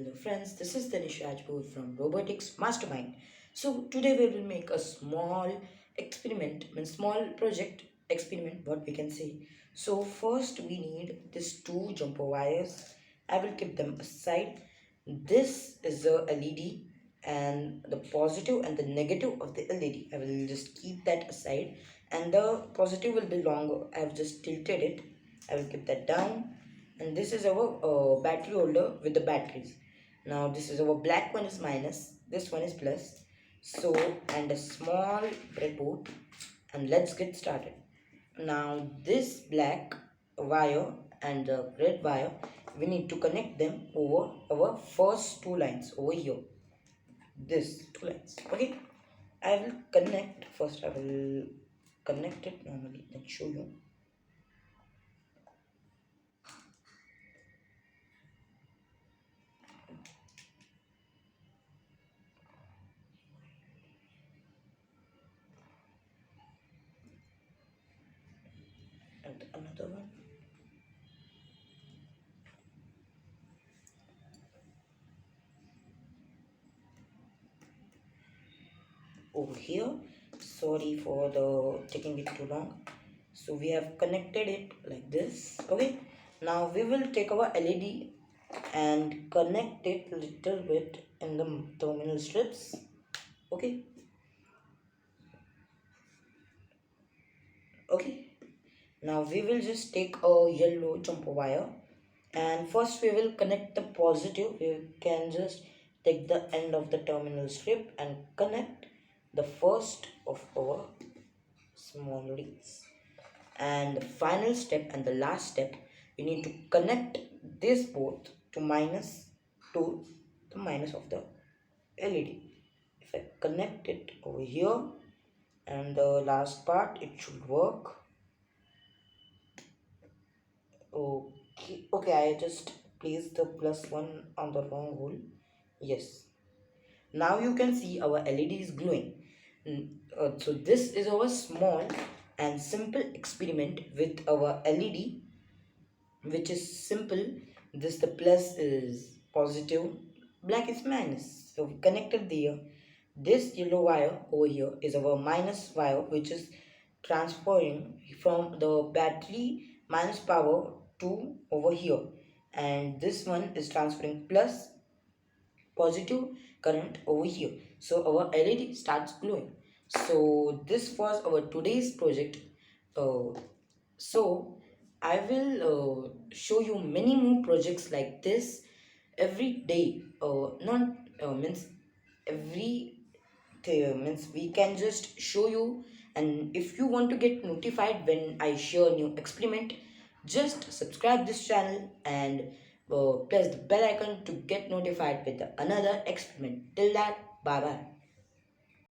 Hello friends, this is Tanish Rajput from Robotics Mastermind. So today we will make a small experiment, small project experiment, what we can say. So first we need these two jumper wires. I will keep them aside. This is the LED and the positive and the negative of the LED. I will just keep that aside, and the positive will be longer. I have just tilted it. I will keep that down, and this is our battery holder with the batteries. Now this is our black one is minus, this one is plus. So, and a small breadboard, and let's get started. Now this black wire and the red wire, we need to connect them over our first two lines over here. This two lines. Okay, I will connect first. I will connect it normally, then show you. And another one. Over here, sorry for the taking it too long. So we have connected it like this. Okay, now we will take our LED and connect it little bit in the terminal strips. Okay, now we will just take a yellow jumper wire, and first we will connect the positive. We can just take the end of the terminal strip and connect the first of our small leads. And the final step and the last step, we need to connect this both to minus to the minus of the LED. If I connect it over here, and the last part, it should work. Okay, I just placed the plus one on the wrong hole. Yes, now you can see our LED is glowing. So this is our small and simple experiment with our LED, which is simple. This the plus is positive, black is minus. So we connected there. This yellow wire over here is our minus wire, which is transferring from the battery minus power to over here, and this one is transferring plus positive current over here. So our LED starts glowing. So this was our today's project. So I will show you many more projects like this every day. Not means every means we can just show you, and if you want to get notified when I share new experiment, just subscribe this channel and press the bell icon to get notified with the another experiment. Till that, bye bye.